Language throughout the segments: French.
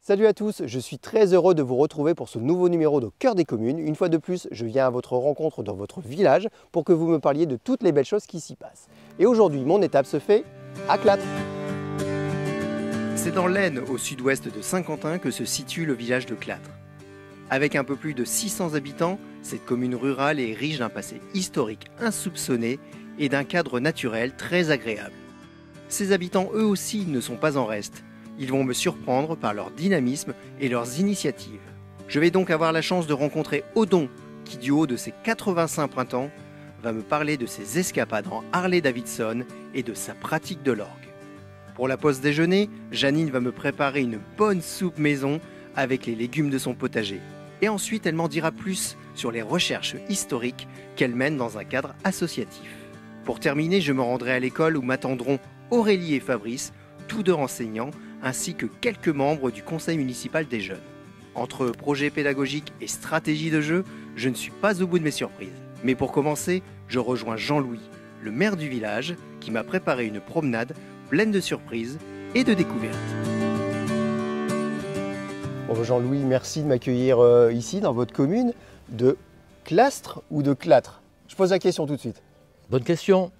Salut à tous, je suis très heureux de vous retrouver pour ce nouveau numéro de Cœur des communes. Une fois de plus, je viens à votre rencontre dans votre village pour que vous me parliez de toutes les belles choses qui s'y passent. Et aujourd'hui, mon étape se fait à Clatre. C'est dans l'Aisne, au sud-ouest de Saint-Quentin, que se situe le village de Clatre. Avec un peu plus de 600 habitants, cette commune rurale est riche d'un passé historique insoupçonné et d'un cadre naturel très agréable. Ses habitants, eux aussi, ne sont pas en reste. Ils vont me surprendre par leur dynamisme et leurs initiatives. Je vais donc avoir la chance de rencontrer Odon, qui du haut de ses 85 printemps, va me parler de ses escapades en Harley-Davidson et de sa pratique de l'orgue. Pour la pause déjeuner, Janine va me préparer une bonne soupe maison avec les légumes de son potager. Et ensuite, elle m'en dira plus sur les recherches historiques qu'elle mène dans un cadre associatif. Pour terminer, je me rendrai à l'école où m'attendront Aurélie et Fabrice, tous deux enseignants, ainsi que quelques membres du conseil municipal des jeunes. Entre projets pédagogiques et stratégie de jeu, je ne suis pas au bout de mes surprises. Mais pour commencer, je rejoins Jean-Louis, le maire du village, qui m'a préparé une promenade pleine de surprises et de découvertes. Bon, Jean-Louis, merci de m'accueillir ici, dans votre commune, de Clastres ou de Clatre? Je pose la question tout de suite. Bonne question.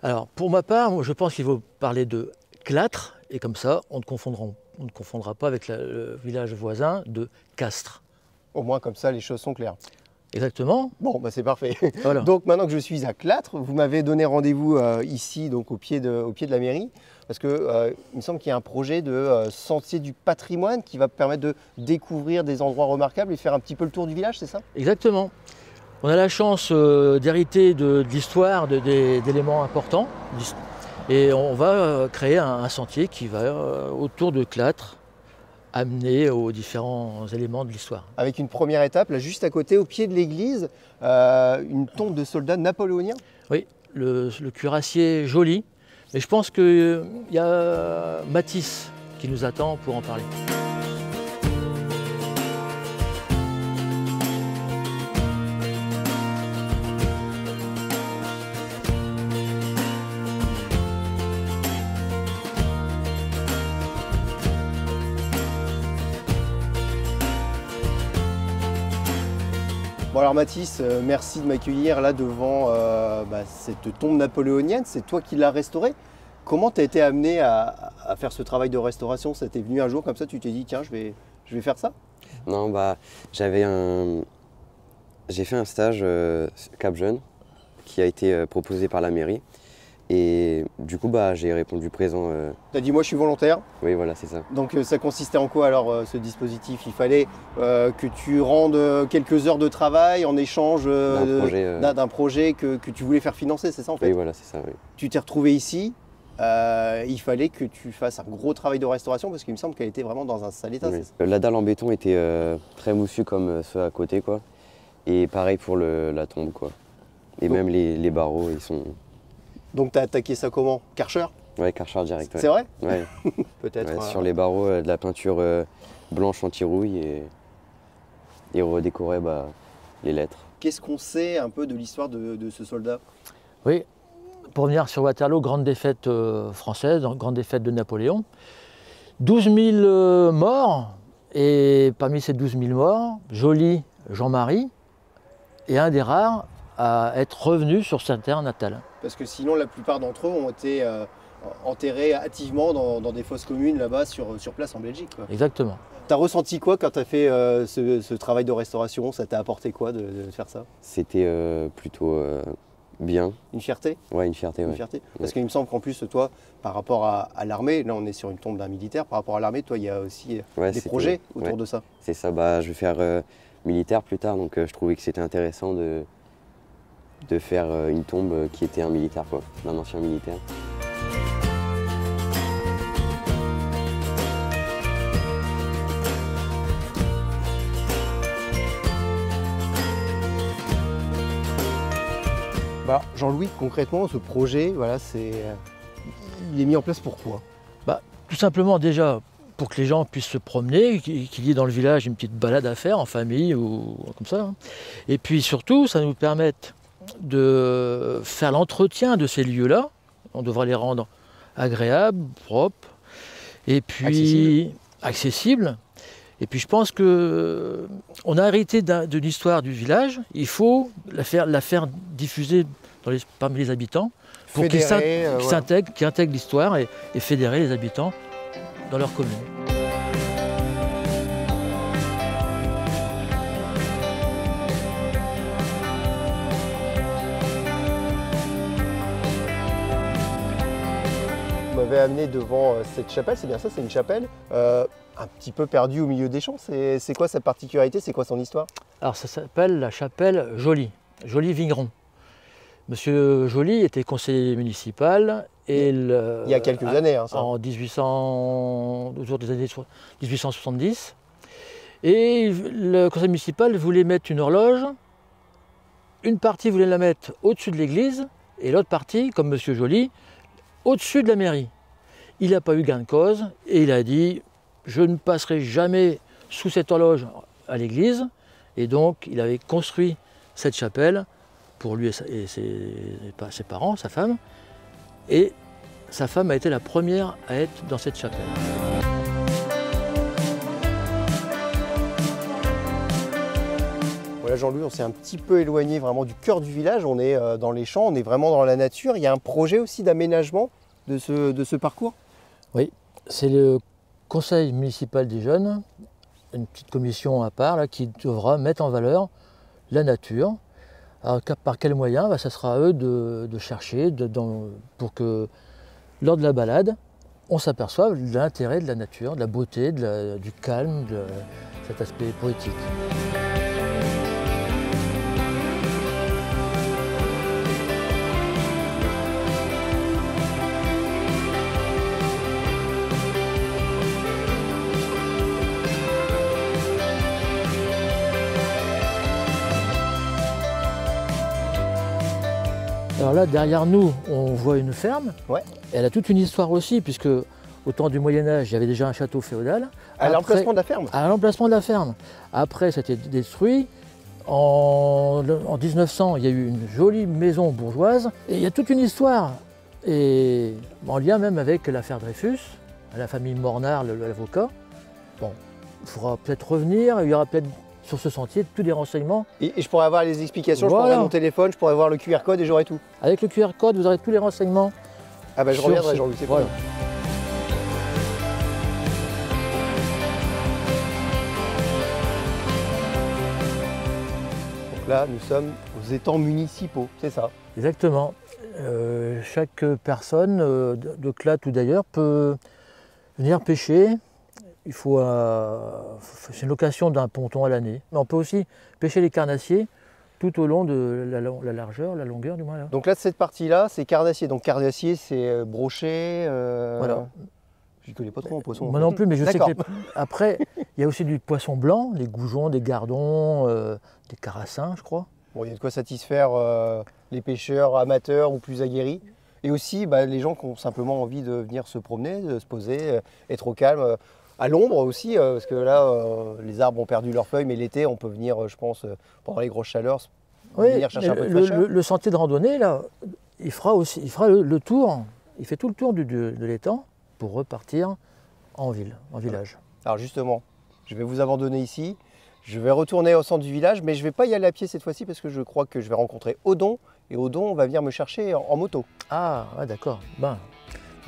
Alors, pour ma part, je pense qu'il faut parler de Clatre, et comme ça, on ne confondra pas avec le village voisin de Castres. Au moins, comme ça, les choses sont claires. Exactement. Bon, bah c'est parfait. Voilà. Donc, maintenant que je suis à Clatre, vous m'avez donné rendez-vous ici, donc au pied de la mairie, parce que il me semble qu'il y a un projet de sentier du patrimoine qui va permettre de découvrir des endroits remarquables et faire un petit peu le tour du village, c'est ça? Exactement. On a la chance d'hériter de l'histoire, d'éléments importants. Et on va créer un sentier qui va autour de Clatre amener aux différents éléments de l'histoire. Avec une première étape, là juste à côté, au pied de l'église, une tombe de soldats napoléoniens. Oui, le cuirassier joli. Et je pense qu'il y a Matisse qui nous attend pour en parler. Bon alors Mathis, merci de m'accueillir là devant cette tombe napoléonienne, c'est toi qui l'as restaurée. Comment tu as été amené à faire ce travail de restauration? Ça t'est venu un jour comme ça, tu t'es dit tiens je vais faire ça? Non, j'ai fait un stage Cap Jeune qui a été proposé par la mairie. Et du coup, j'ai répondu présent. Tu as dit moi je suis volontaire? Oui, voilà, c'est ça. Donc ça consistait en quoi alors ce dispositif? Il fallait que tu rendes quelques heures de travail en échange d'un projet que tu voulais faire financer, c'est ça en fait? Oui, voilà, c'est ça, oui. Tu t'es retrouvé ici, il fallait que tu fasses un gros travail de restauration parce qu'il me semble qu'elle était vraiment dans un sale état. Oui. La dalle en béton était très moussue comme ceux à côté, quoi. Et pareil pour la tombe, quoi. Et donc, même les barreaux, ils sont... Donc tu as attaqué ça comment? Karcher? Ouais, Karcher direct. Ouais. C'est vrai? Ouais. Peut-être. Ouais, sur les barreaux, de la peinture blanche anti-rouille et redécorer les lettres. Qu'est-ce qu'on sait un peu de l'histoire de ce soldat? Oui, pour venir sur Waterloo, grande défaite française, grande défaite de Napoléon. 12 000 morts, et parmi ces 12 000 morts, Joly Jean-Marie est un des rares à être revenu sur sa terre natale. Parce que sinon, la plupart d'entre eux ont été enterrés hâtivement dans des fosses communes là-bas sur place en Belgique, quoi. Exactement. Tu as ressenti quoi quand tu as fait ce travail de restauration? Ça t'a apporté quoi de faire ça? C'était plutôt bien. Une fierté? Ouais, une fierté. Une fierté. Parce qu'il me semble qu'en plus, toi, par rapport à l'armée, là on est sur une tombe d'un militaire, par rapport à l'armée, toi, il y a aussi des projets autour de ça. C'est ça, je vais faire militaire plus tard, donc je trouvais que c'était intéressant de faire une tombe qui était un militaire, quoi, d'un ancien militaire. Jean-Louis, concrètement, ce projet, voilà, il est mis en place pourquoi? Tout simplement déjà pour que les gens puissent se promener, qu'il y ait dans le village une petite balade à faire en famille ou comme ça. Et puis surtout, ça nous permet de faire l'entretien de ces lieux-là. On devra les rendre agréables, propres, et puis accessible. Et puis je pense que on a hérité de l'histoire du village. Il faut la faire diffuser parmi les habitants pour qu'ils intègrent l'histoire et fédérer les habitants dans leur commune. Vous m'avez amené devant cette chapelle, c'est bien ça, c'est une chapelle un petit peu perdue au milieu des champs. C'est quoi sa particularité, c'est quoi son histoire? Alors ça s'appelle la chapelle Joly, Joly-Vigneron. Monsieur Joly était conseiller municipal et il y a quelques années, hein, ça. En 1800, autour des années 1870. Et le conseil municipal voulait mettre une horloge. Une partie voulait la mettre au-dessus de l'église et l'autre partie, comme Monsieur Joly, au-dessus de la mairie. Il n'a pas eu gain de cause et il a dit « je ne passerai jamais sous cette horloge à l'église ». Et donc il avait construit cette chapelle pour lui et ses parents, sa femme. Et sa femme a été la première à être dans cette chapelle. Voilà Jean-Louis, on s'est un petit peu éloigné vraiment du cœur du village, on est dans les champs, on est vraiment dans la nature. Il y a un projet aussi d'aménagement de ce parcours? Oui, c'est le conseil municipal des jeunes, une petite commission à part là, qui devra mettre en valeur la nature. Alors, par quels moyens? Ça sera à eux de chercher pour que lors de la balade, on s'aperçoive de l'intérêt de la nature, de la beauté, du calme, de cet aspect poétique. Alors là, derrière nous, on voit une ferme. Ouais. Elle a toute une histoire aussi, puisque au temps du Moyen-Âge, il y avait déjà un château féodal. À l'emplacement de la ferme? À l'emplacement de la ferme. Après, ça a été détruit. En 1900, il y a eu une jolie maison bourgeoise. Et il y a toute une histoire. Et en lien même avec l'affaire Dreyfus, la famille Mornard, l'avocat. Bon, il faudra peut-être revenir, il y aura peut-être sur ce sentier tous les renseignements. Et je pourrais avoir les explications, Voilà. Je pourrais avoir mon téléphone, je pourrais avoir le QR code et j'aurai tout. Avec le QR code, vous aurez tous les renseignements. Ah bah je reviendrai Jean-Louis, c'est voilà. Donc là, nous sommes aux étangs municipaux, c'est ça? Exactement. Chaque personne, de Clatte ou d'ailleurs, peut venir pêcher. C'est une location d'un ponton à l'année. Mais on peut aussi pêcher les carnassiers tout au long de la largeur, la longueur du moins. Là. Donc là, cette partie-là, c'est carnassier. Donc carnassier, c'est brochet. Voilà. Je ne connais pas trop en poisson. Moi non plus, mais je sais que après, il y a aussi du poisson blanc, des goujons, des gardons, des carassins, je crois. Bon, il y a de quoi satisfaire les pêcheurs amateurs ou plus aguerris. Et aussi les gens qui ont simplement envie de venir se promener, de se poser, être au calme. À l'ombre aussi, parce que là, les arbres ont perdu leurs feuilles, mais l'été, on peut venir, je pense, pendant les grosses chaleurs, venir chercher un peu de fraîcheur. Le sentier de randonnée, là, il fera le tour, il fait tout le tour de l'étang pour repartir en village. Alors justement, je vais vous abandonner ici, je vais retourner au centre du village, mais je ne vais pas y aller à pied cette fois-ci, parce que je crois que je vais rencontrer Odon, et Odon va venir me chercher en moto. Ah, ouais, d'accord.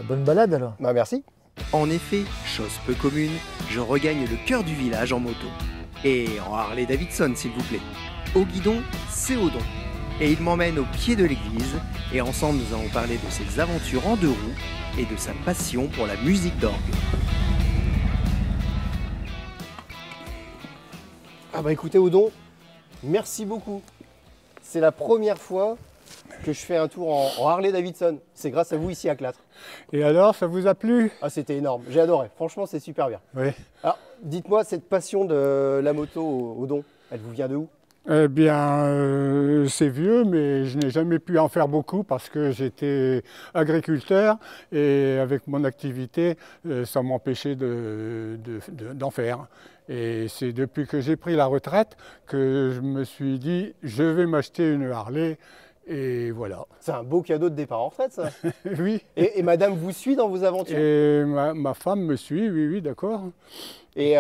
Bonne balade alors. Merci. En effet, chose peu commune, je regagne le cœur du village en moto. Et en Harley Davidson, s'il vous plaît. Au guidon, c'est Odon. Et il m'emmène au pied de l'église, et ensemble nous allons parler de ses aventures en 2 roues et de sa passion pour la musique d'orgue. Ah bah écoutez Odon, merci beaucoup. C'est la première fois que je fais un tour en Harley Davidson. C'est grâce à vous ici à Clatre. Et alors, ça vous a plu? Ah, c'était énorme, j'ai adoré. Franchement, c'est super bien. Oui. Alors, dites-moi, cette passion de la moto, Odon, elle vous vient de où? Eh bien, c'est vieux, mais je n'ai jamais pu en faire beaucoup parce que j'étais agriculteur et avec mon activité, ça m'empêchait d'en faire. Et c'est depuis que j'ai pris la retraite que je me suis dit, je vais m'acheter une Harley Et voilà. C'est un beau cadeau de départ en retraite, ça. Oui. Et madame vous suit dans vos aventures? Et ma femme me suit, oui, oui, d'accord. Et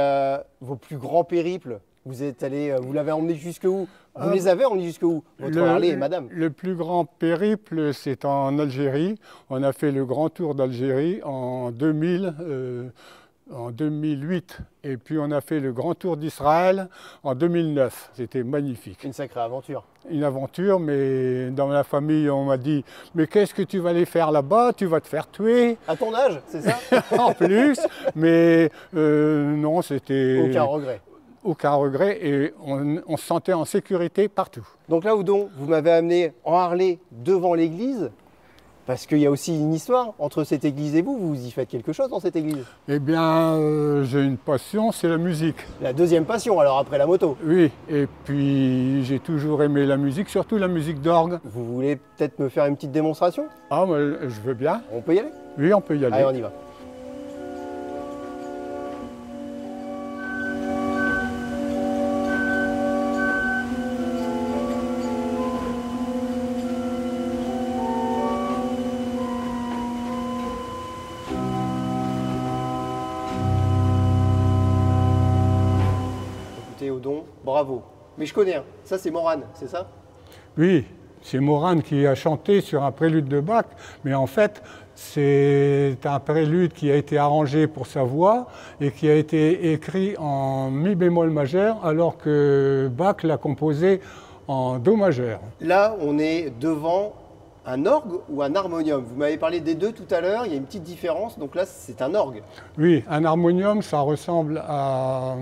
vos plus grands périples, vous êtes allé, vous l'avez emmené jusque où? Vous les avez emmenés jusque où? Votre Harley et madame? Le plus grand périple, c'est en Algérie. On a fait le grand tour d'Algérie en 2008. Et puis on a fait le grand tour d'Israël en 2009. C'était magnifique. Une sacrée aventure. Une aventure, mais dans la famille, on m'a dit « Mais qu'est-ce que tu vas aller faire là-bas? Tu vas te faire tuer !» À ton âge, c'est ça? En plus, mais non, c'était... Aucun regret. Aucun regret, et on se sentait en sécurité partout. Donc là, Oudon, vous m'avez amené en Harley devant l'église, parce qu'il y a aussi une histoire entre cette église et vous. Vous y faites quelque chose dans cette église? Eh bien, j'ai une passion, c'est la musique. La deuxième passion, alors après la moto. Oui, et puis j'ai toujours aimé la musique, surtout la musique d'orgue. Vous voulez peut-être me faire une petite démonstration? Ah, mais je veux bien. On peut y aller? Oui, on peut y aller. Allez, on y va. Oudon, bravo. Mais je connais, ça c'est Morane, c'est ça? Oui, c'est Morane qui a chanté sur un prélude de Bach, mais en fait, c'est un prélude qui a été arrangé pour sa voix et qui a été écrit en mi bémol majeur, alors que Bach l'a composé en do majeur. Là, on est devant un orgue ou un harmonium? Vous m'avez parlé des deux tout à l'heure, il y a une petite différence, donc là c'est un orgue. Oui, un harmonium, ça ressemble à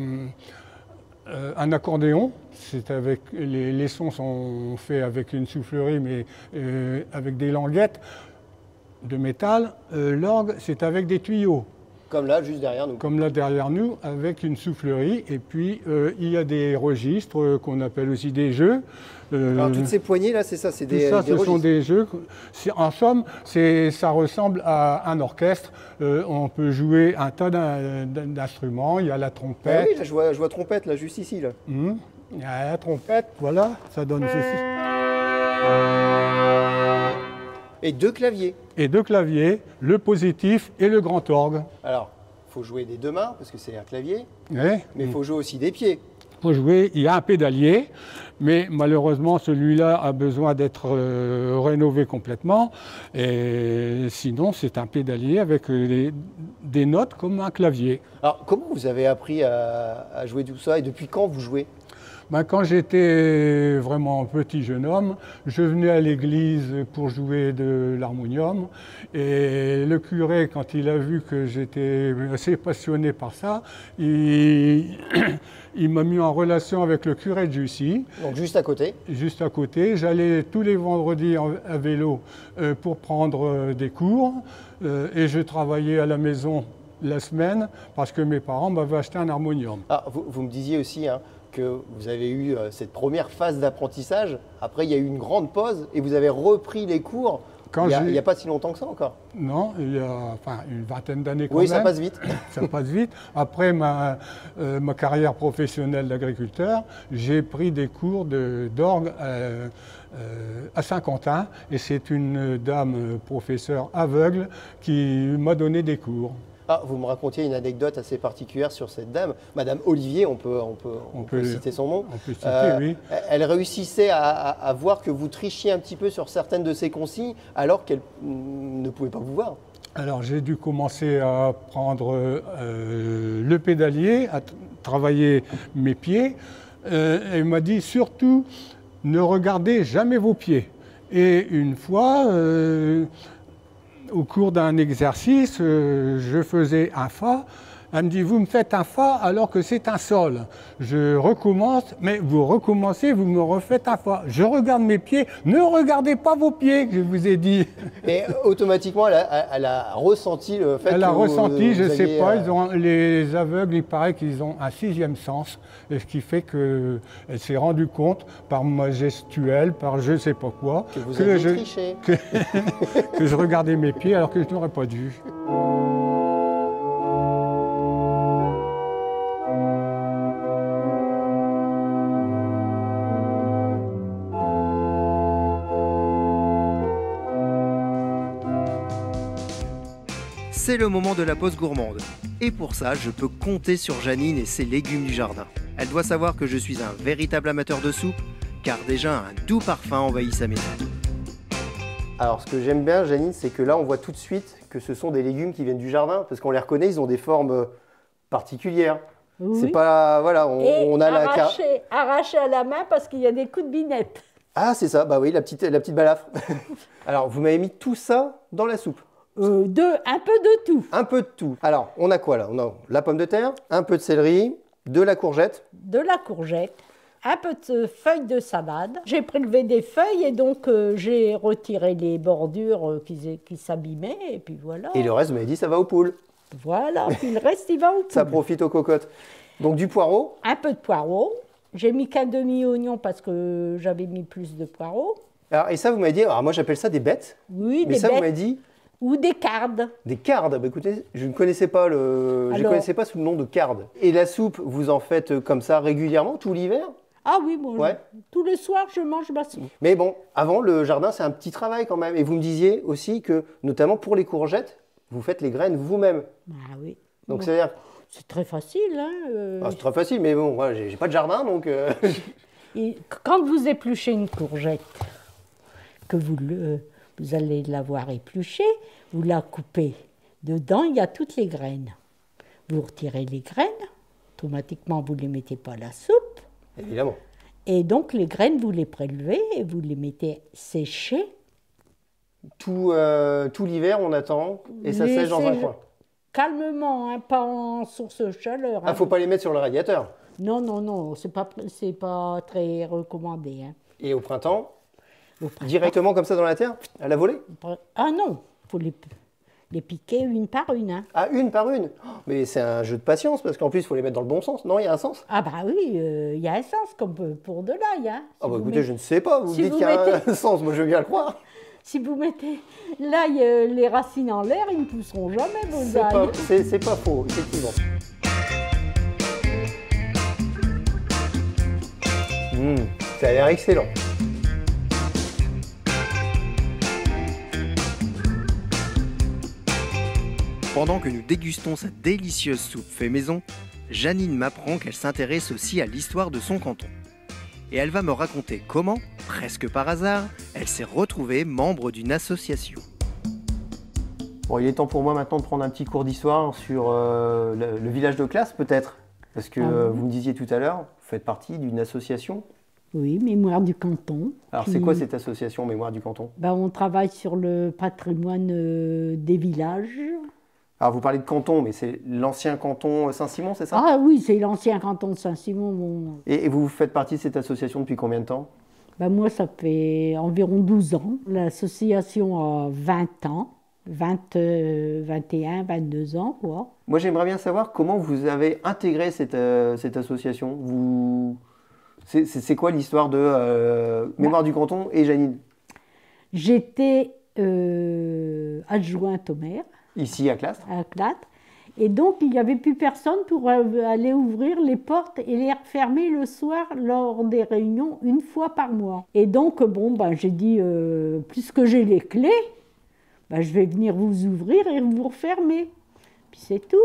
un accordéon. C'est avec, les sons sont faits avec une soufflerie, mais avec des languettes de métal. L'orgue, c'est avec des tuyaux. Comme là, juste derrière nous. Comme là derrière nous, avec une soufflerie. Et puis, il y a des registres qu'on appelle aussi des jeux. Alors, toutes ces poignées là, c'est ça, c'est des ça, ce registres. sont des jeux. En somme, ça ressemble à un orchestre. On peut jouer un tas d'instruments. Il y a la trompette. Ah oui, là, je vois trompette, là, juste ici. Là. Il y a la trompette, voilà, ça donne ceci. Et deux claviers. Et deux claviers, le positif et le grand orgue. Alors, il faut jouer des deux mains, parce que c'est un clavier, Ouais. mais il faut jouer aussi des pieds. Pour jouer, il y a un pédalier, mais malheureusement celui-là a besoin d'être rénové complètement. Et sinon, c'est un pédalier avec des notes comme un clavier. Alors, comment vous avez appris à jouer tout ça et depuis quand vous jouez? Ben, quand j'étais vraiment petit jeune homme, je venais à l'église pour jouer de l'harmonium. Et le curé, quand il a vu que j'étais assez passionné par ça, il m'a mis en relation avec le curé de Jussy. Donc juste à côté. Juste à côté. J'allais tous les vendredis à vélo pour prendre des cours. Et je travaillais à la maison la semaine parce que mes parents m'avaient acheté un harmonium. Ah, vous me disiez aussi que vous avez eu cette première phase d'apprentissage. Après, il y a eu une grande pause et vous avez repris les cours il n'y a pas si longtemps que ça encore. Non, il y a une vingtaine d'années quand même. Oui, ça passe vite. Ça passe vite. Après ma carrière professionnelle d'agriculteur, j'ai pris des cours d'orgue à Saint-Quentin et c'est une dame professeure aveugle qui m'a donné des cours. Ah, vous me racontiez une anecdote assez particulière sur cette dame, Madame Olivier, on peut citer son nom. On peut citer, oui. Elle réussissait à voir que vous trichiez un petit peu sur certaines de ses consignes alors qu'elle ne pouvait pas vous voir. Alors j'ai dû commencer à prendre le pédalier, à travailler mes pieds. Elle m'a dit surtout ne regardez jamais vos pieds. Et une fois, au cours d'un exercice, je faisais un fa. Elle me dit, vous me faites un fa alors que c'est un sol. Je recommence, mais vous recommencez, vous me refaites un fa. Je regarde mes pieds, ne regardez pas vos pieds, je vous ai dit. Et automatiquement, elle a ressenti le fait Elle que a ressenti, je ne sais pas, aviez, les aveugles, il paraît qu'ils ont un sixième sens, et ce qui fait qu'elle s'est rendue compte, par ma gestuelle, par je ne sais pas quoi, que vous aviez triché. Que je regardais mes pieds alors que je n'aurais pas dû. c'est le moment de la pause gourmande. Et pour ça, je peux compter sur Janine et ses légumes du jardin. Elle doit savoir que je suis un véritable amateur de soupe, car déjà un doux parfum envahit sa maison. Alors, ce que j'aime bien, Janine, c'est que là, on voit tout de suite que ce sont des légumes qui viennent du jardin, parce qu'on les reconnaît, ils ont des formes particulières. Oui. C'est pas... Voilà, on a arraché à la main parce qu'il y a des coups de binette. Ah, c'est ça, bah oui, la petite balafre. Alors, vous m'avez mis tout ça dans la soupe. Un peu de tout. Un peu de tout. Alors, on a quoi là? On a la pomme de terre, un peu de céleri, de la courgette. De la courgette, un peu de feuilles de salade. J'ai prélevé des feuilles et donc j'ai retiré les bordures qui s'abîmaient et puis voilà. Et le reste, vous m'avez dit, ça va aux poules. Voilà, puis le reste, il va au poules. Ça profite aux cocottes. Donc du poireau. Un peu de poireau. J'ai mis qu'un demi-oignon parce que j'avais mis plus de poireau. Alors, et ça, vous m'avez dit, alors moi j'appelle ça des bêtes. Oui, mais des ça, bêtes. vous m'avez dit. Ou des cardes. Des cardes. Bah, écoutez, je ne connaissais pas sous le nom de cardes. Et la soupe, vous en faites comme ça régulièrement, tout l'hiver? Ah oui, bon, Ouais. tous les soirs, je mange ma soupe. Mais bon, avant, le jardin, c'est un petit travail quand même. Et vous me disiez aussi que, notamment pour les courgettes, vous faites les graines vous-même. Ah oui. Donc Bon, c'est-à-dire, c'est très facile. Hein, c'est très facile, mais bon, voilà, j'ai pas de jardin, donc... Et quand vous épluchez une courgette, que vous allez l'avoir épluchée, vous la coupez. Dedans, il y a toutes les graines. Vous retirez les graines, automatiquement, vous ne les mettez pas à la soupe. Évidemment. Et donc, les graines, vous les prélevez et vous les mettez sécher. Tout l'hiver, on attend, et ça sèche dans un coin. Calmement, hein, pas en source de chaleur. Ah, faut pas les mettre sur le radiateur. Non, non, non, c'est pas très recommandé. Hein. Et au printemps, Au printemps. directement comme ça dans la terre, à la volée? Ah non, il faut les piquer une par une. Hein. Ah, une par une? Oh, mais c'est un jeu de patience, parce qu'en plus, il faut les mettre dans le bon sens. Non, il y a un sens? Ah bah oui, il y a un sens, comme pour de l'ail. Hein. Ah bah écoutez, je ne sais pas, vous si me dites vous qu'il y a un mettez- sens, moi je veux bien le croire. Si vous mettez l'ail, les racines en l'air, ils ne pousseront jamais vos C'est pas faux, effectivement. Ça a l'air excellent. Pendant que nous dégustons sa délicieuse soupe fait maison, Janine m'apprend qu'elle s'intéresse aussi à l'histoire de son canton. Et elle va me raconter comment, presque par hasard, elle s'est retrouvée membre d'une association. Bon, il est temps pour moi maintenant de prendre un petit cours d'histoire sur le village de Classe, peut-être. Parce que vous me disiez tout à l'heure, vous faites partie d'une association. Oui, Mémoire du canton. Alors c'est quoi cette association Mémoire du canton? Ben, on travaille sur le patrimoine des villages. Alors vous parlez de canton, mais c'est l'ancien canton Saint-Simon, c'est ça? Ah oui, c'est l'ancien canton de Saint-Simon. Bon. Et vous faites partie de cette association depuis combien de temps? Ben, moi, ça fait environ 12 ans. L'association a 20 ans. 21, 22 ans, quoi. Moi, j'aimerais bien savoir comment vous avez intégré cette association. C'est quoi l'histoire de Mémoire du canton et Janine? J'étais adjointe au maire Ici, à Classe. à Clatte. Et donc, il n'y avait plus personne pour aller ouvrir les portes et les refermer le soir lors des réunions une fois par mois. Et donc, bon, ben, j'ai dit, puisque j'ai les clés, ben, je vais venir vous ouvrir et vous refermer. Puis c'est tout.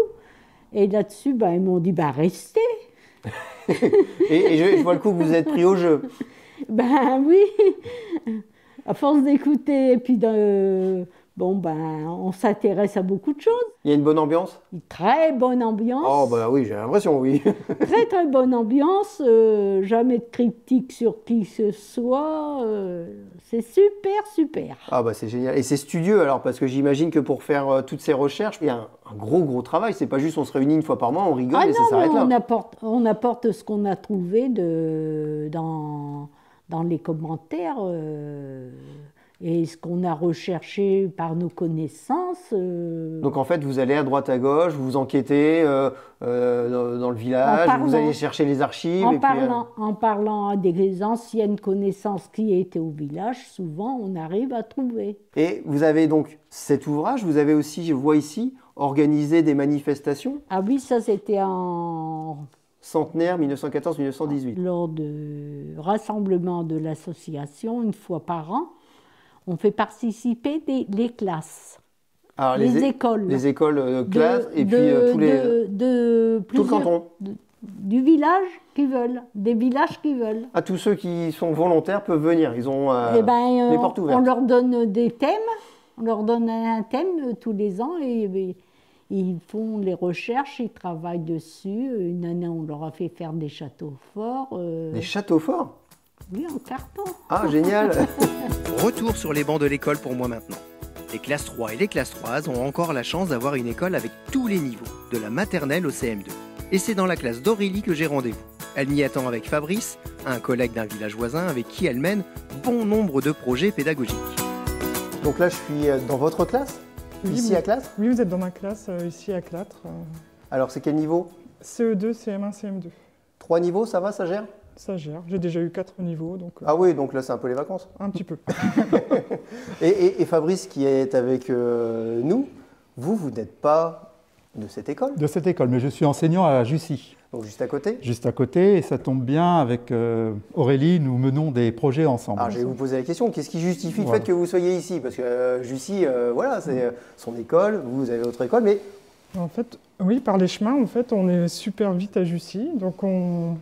Et là-dessus, ben, ils m'ont dit, ben, restez. et je vois le coup que vous êtes pris au jeu. Ben oui, à force d'écouter et puis bon ben on s'intéresse à beaucoup de choses. Il y a une bonne ambiance? Une très bonne ambiance. Oh bah oui, j'ai l'impression, oui. Très très bonne ambiance, jamais de critique sur qui que ce soit, c'est super super. Ah bah c'est génial. Et c'est studieux alors, parce que j'imagine que pour faire toutes ces recherches, il y a un gros travail. C'est pas juste on se réunit une fois par mois, on rigole et ça s'arrête là. On apporte ce qu'on a trouvé dans les commentaires et ce qu'on a recherché par nos connaissances. Donc en fait, vous allez à droite à gauche, vous enquêtez dans le village, vous allez chercher les archives. En parlant à des anciennes connaissances qui étaient au village, souvent on arrive à trouver. Et vous avez donc cet ouvrage, vous avez aussi, je vois ici, organisé des manifestations. Ah oui, ça c'était en... Centenaire 1914-1918. Lors de rassemblements de l'association, une fois par an, on fait participer les classes. Alors, les écoles. Les écoles classes et puis tout le canton. Du village qui veulent, des villages qui veulent. Ah, tous ceux qui sont volontaires peuvent venir, ils ont Eh ben, les portes ouvertes. on leur donne des thèmes, on leur donne un thème tous les ans et ils font les recherches, ils travaillent dessus. Une année, on leur a fait faire des châteaux forts. Des châteaux forts? Oui, en carton. Ah, génial. Retour sur les bancs de l'école pour moi maintenant. Les classes 3 et les classes 3 ont encore la chance d'avoir une école avec tous les niveaux, de la maternelle au CM2. Et c'est dans la classe d'Aurélie que j'ai rendez-vous. Elle m'y attend avec Fabrice, un collègue d'un village voisin avec qui elle mène bon nombre de projets pédagogiques. Donc là, je suis dans votre classe? Oui, Ici à Clatre? Oui, vous êtes dans ma classe, ici à Clatre. Alors, c'est quel niveau? CE2, CM1, CM2. 3 niveaux, ça va, ça gère? Ça gère. J'ai déjà eu 4 niveaux, donc... Ah oui, donc là, c'est un peu les vacances. Un petit peu. Et Fabrice, qui est avec nous, vous n'êtes pas de cette école? De cette école, mais je suis enseignant à Jussy. Donc juste à côté? Juste à côté, et ça tombe bien, avec Aurélie, nous menons des projets ensemble. Alors, je vais vous poser la question, qu'est-ce qui justifie le Voilà. fait que vous soyez ici? Parce que Jussy, voilà, c'est son école, vous avez votre école, mais... En fait, oui, par les chemins, en fait, on est super vite à Jussy, donc on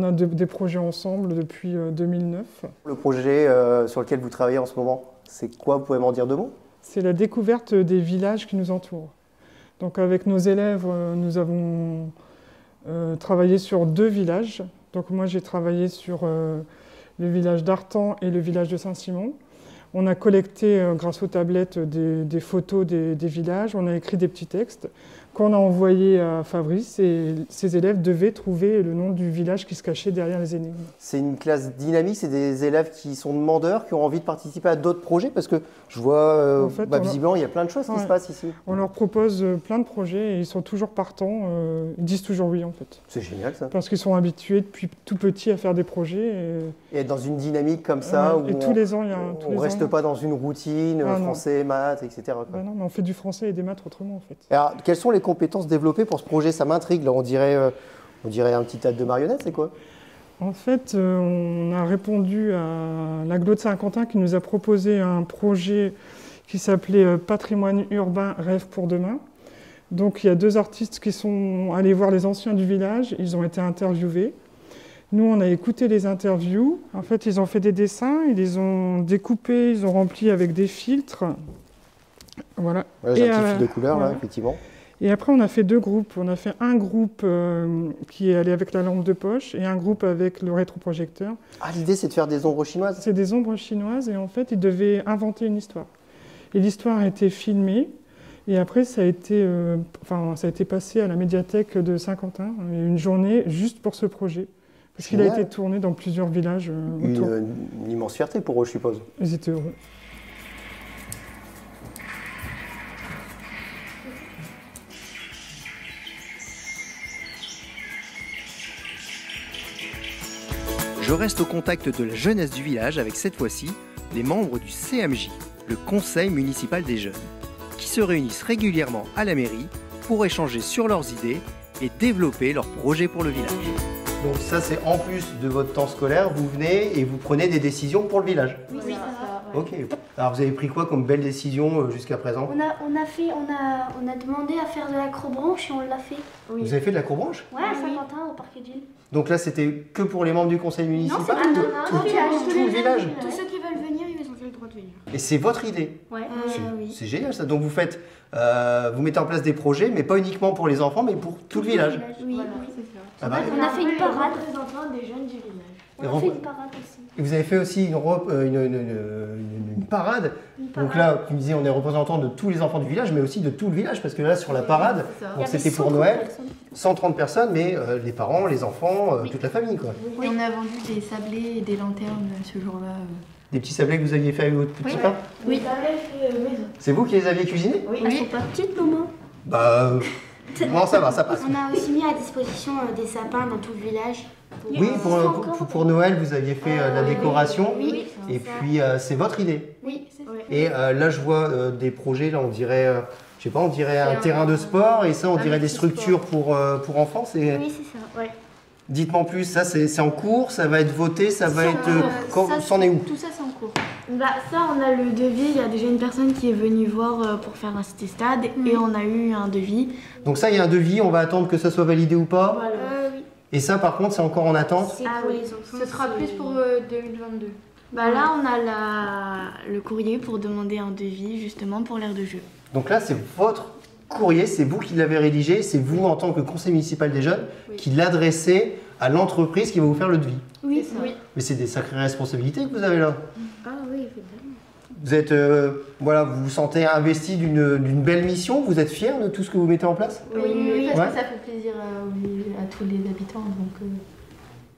a des projets ensemble depuis 2009. Le projet sur lequel vous travaillez en ce moment, c'est quoi? Vous pouvez m'en dire deux mots? C'est la découverte des villages qui nous entourent. Donc avec nos élèves, nous avons travaillé sur 2 villages. Donc moi j'ai travaillé sur le village d'Artan et le village de Saint-Simon. On a collecté grâce aux tablettes des photos des villages, on a écrit des petits textes qu'on a envoyés à Fabrice et ses élèves devaient trouver le nom du village qui se cachait derrière les énigmes. C'est une classe dynamique, c'est des élèves qui sont demandeurs, qui ont envie de participer à d'autres projets, parce que je vois, En fait, visiblement, il y a plein de choses qui se passent ici. On leur propose plein de projets et ils sont toujours partants, ils disent toujours oui en fait. C'est génial ça. Parce qu'ils sont habitués depuis tout petit à faire des projets. Et être dans une dynamique comme ça, où et tous les ans, on ne reste pas dans une routine, Ah, non. français, maths, etc. quoi. Bah non, mais on fait du français et des maths autrement en fait. Alors, quelles sont les compétences développées pour ce projet? Ça m'intrigue, là, on dirait un petit théâtre de marionnettes, c'est quoi? En fait, on a répondu à l'agglo de Saint-Quentin qui nous a proposé un projet qui s'appelait Patrimoine urbain, rêve pour demain. Donc il y a 2 artistes qui sont allés voir les anciens du village, ils ont été interviewés. Nous, on a écouté les interviews. En fait, ils ont fait des dessins, ils les ont découpés, ils ont remplis avec des filtres. Voilà. Ouais, j'ai un petit fil de couleur, là, voilà. effectivement. Et après, on a fait 2 groupes. On a fait un groupe qui est allé avec la lampe de poche et un groupe avec le rétroprojecteur. Ah, l'idée, c'est de faire des ombres chinoises? C'est des ombres chinoises et en fait, ils devaient inventer une histoire. Et l'histoire a été filmée et après, ça a été passé à la médiathèque de Saint-Quentin, une journée juste pour ce projet. Parce qu'il a été tourné dans plusieurs villages autour. Une immense fierté pour eux, je suppose. Ils étaient heureux. Je reste au contact de la jeunesse du village avec cette fois-ci les membres du CMJ, le Conseil municipal des jeunes, qui se réunissent régulièrement à la mairie pour échanger sur leurs idées et développer leurs projets pour le village. Donc ça, c'est en plus de votre temps scolaire, vous venez et vous prenez des décisions pour le village? Oui, c'est ça. Ok. Alors vous avez pris quoi comme belle décision jusqu'à présent? On a demandé à faire de l'acrobranche et on l'a fait. Vous avez fait de la courbranche? Ouais, à Saint-Quentin, au parquet de ville. Donc là, c'était que pour les membres du conseil municipal? Non, c'est tout le village. Tout le village? Tous ceux qui veulent venir, ils ont le droit de venir. Et c'est votre idée? Ouais, oui. C'est génial ça. Donc vous mettez en place des projets, mais pas uniquement pour les enfants, mais pour tout le village. Oui, Voilà, c'est ça. Ah bah, On a fait une parade. Des enfants des jeunes du village. On a fait une parade aussi. et vous avez fait aussi une parade. Donc là, tu me disais, on est représentant de tous les enfants du village, mais aussi de tout le village, parce que là, sur la parade, C'est ça. bon, c'était pour Noël, 130 personnes, mais les parents, les enfants, toute la famille, quoi. Et on a vendu des sablés et des lanternes ce jour-là. Des petits sablés que vous aviez fait avec votre petit pain? Oui. C'est vous qui les aviez cuisinés? Elles sont pas petites, maman. Bah, non, ça va, ça passe. On a aussi mis à disposition des sapins dans tout le village. Oui, pour Noël, vous aviez fait la décoration. Oui. Et puis, c'est votre idée. Oui, c'est ça. Et là, je vois des projets, là, on dirait, je sais pas, on dirait un terrain de sport, et ça, on dirait des structures pour enfants. Oui, c'est ça, ouais. Dites-moi en plus, ça, c'est en cours, ça va être voté, ça va être... C'en est où? Tout ça, c'est en cours. Bah ça, on a le devis. Il y a déjà une personne qui est venue voir pour faire un stade et on a eu un devis. Donc ça, il y a un devis, on va attendre que ça soit validé ou pas. Voilà. Oui. Et ça, par contre, c'est encore en attente. C'est pour les enfants. Ce sera plus pour 2022. Bah là, on a le courrier pour demander un devis justement pour l'aire de jeu. Donc là, c'est votre courrier, c'est vous qui l'avez rédigé, c'est vous en tant que conseil municipal des jeunes qui l'adressez à l'entreprise qui va vous faire le devis. Oui. Mais c'est des sacrées responsabilités que vous avez là. Ah oui, évidemment. Vous êtes, voilà, vous vous sentez investi d'une belle mission, vous êtes fier de tout ce que vous mettez en place? Oui, parce Ouais. que ça fait plaisir à tous les habitants. Donc,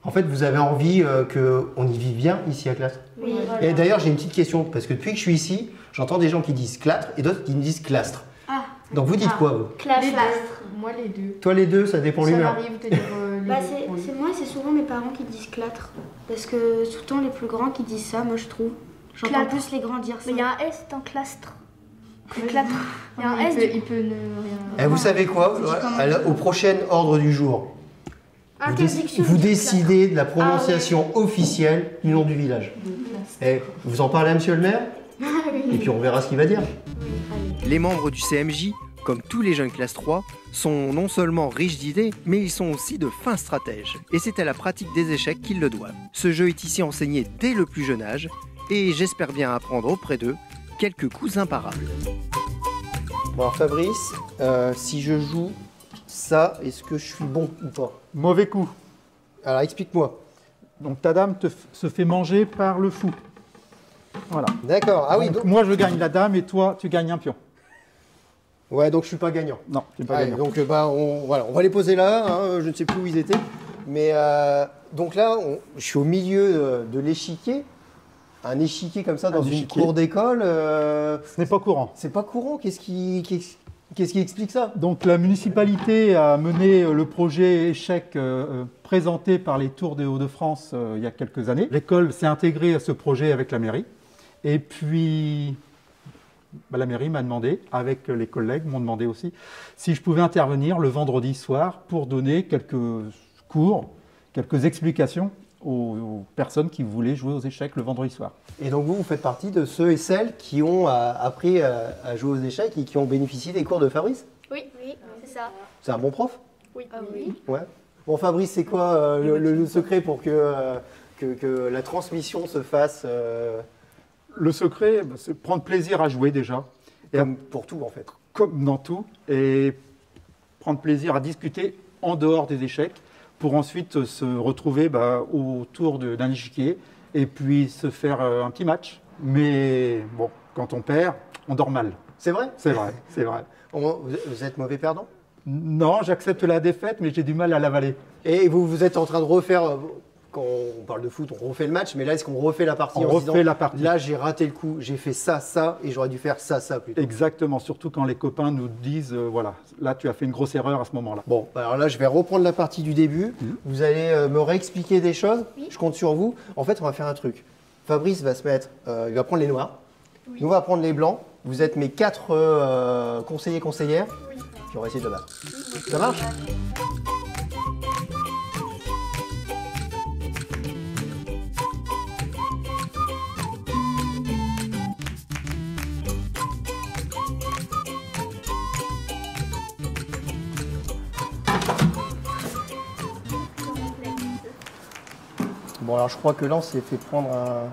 En fait, vous avez envie qu'on y vive bien ici à Clastres. oui, voilà. Et d'ailleurs, j'ai une petite question, parce que depuis que je suis ici, j'entends des gens qui disent Clastres et d'autres qui me disent Clastres. Ah. Donc vous dites quoi, vous? Les deux. Moi, les deux. Toi, les deux, ça dépend Ça l'humeur. m'arrive de dire les Bah, deux. c'est moi, c'est souvent mes parents qui disent clatre. Parce que tout le temps, les plus grands qui disent ça, moi je trouve. J'entends Clatre. plus les grands dire ça. Mais il y a un S dans clastre. Ouais, Clatre. Il y a un S. il peut ne rien. Et vous savez quoi? Au prochain ordre du jour, Interdiction vous de dire décidez de la prononciation officielle du nom du village. Et vous en parlez à monsieur le maire? Et puis on verra ce qu'il va dire. Les membres du CMJ, comme tous les jeunes classe 3, sont non seulement riches d'idées, mais ils sont aussi de fins stratèges. Et c'est à la pratique des échecs qu'ils le doivent. Ce jeu est ici enseigné dès le plus jeune âge, et j'espère bien apprendre auprès d'eux quelques coups imparables. Bon alors Fabrice, si je joue ça, est-ce que je suis bon ou pas? Mauvais coup. Alors explique-moi. Donc ta dame se fait manger par le fou. Voilà. D'accord, ah oui, donc... Moi je gagne la dame et toi tu gagnes un pion. Ouais, donc je suis pas gagnant. Non, tu n'es pas Allez, gagnant. donc on va les poser là, hein, je ne sais plus où ils étaient. Mais donc là, je suis au milieu de l'échiquier. Un échiquier comme ça dans une échiquier. cour d'école. Ce n'est pas courant. C'est pas courant, qu'est-ce qui explique ça? Donc la municipalité a mené le projet échec présenté par les Tours des Hauts-de-France il y a quelques années. L'école s'est intégrée à ce projet avec la mairie. Et puis la mairie m'a demandé, avec les collègues m'ont demandé aussi, si je pouvais intervenir le vendredi soir pour donner quelques cours, quelques explications aux personnes qui voulaient jouer aux échecs le vendredi soir. Et donc vous faites partie de ceux et celles qui ont appris à jouer aux échecs et qui ont bénéficié des cours de Fabrice? Oui, c'est ça. C'est un bon prof? Oui. Ouais. Bon Fabrice, c'est quoi le secret pour que la transmission se fasse Le secret, c'est prendre plaisir à jouer déjà. Et comme pour tout en fait? Comme dans tout. Et prendre plaisir à discuter en dehors des échecs pour ensuite se retrouver autour d'un échiquier et puis se faire un petit match. Mais bon, quand on perd, on dort mal. C'est vrai? C'est vrai, c'est vrai. Vous êtes mauvais perdant? Non, j'accepte la défaite, mais j'ai du mal à l'avaler. Et vous êtes en train de refaire, quand on parle de foot, on refait le match, mais là, est-ce qu'on refait la partie On en se refait disant, la partie. là, j'ai raté le coup, j'ai fait ça, ça, et j'aurais dû faire ça, ça plutôt. Exactement, surtout quand les copains nous disent, voilà, là, tu as fait une grosse erreur à ce moment-là. Bon, alors là, je vais reprendre la partie du début. Vous allez me réexpliquer des choses. Je compte sur vous. En fait, on va faire un truc. Fabrice va se mettre, il va prendre les noirs. Nous, on va prendre les blancs. Vous êtes mes 4 conseillers, conseillères. Puis on va essayer de le battre. Ça marche? Bon, alors je crois que là, on s'est fait prendre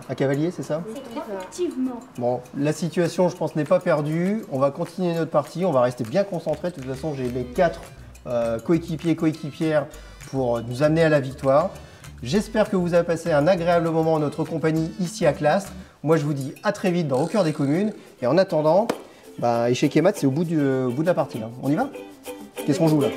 un cavalier, c'est ça? Effectivement. Bon, la situation, je pense, n'est pas perdue. On va continuer notre partie, on va rester bien concentré. De toute façon, j'ai mes 4 coéquipiers, coéquipières pour nous amener à la victoire. J'espère que vous avez passé un agréable moment en notre compagnie ici à Clastres. Moi, je vous dis à très vite Au cœur des communes. Et en attendant, échec et maths, c'est au bout de la partie. Là. On y va? Qu'est-ce qu'on joue là?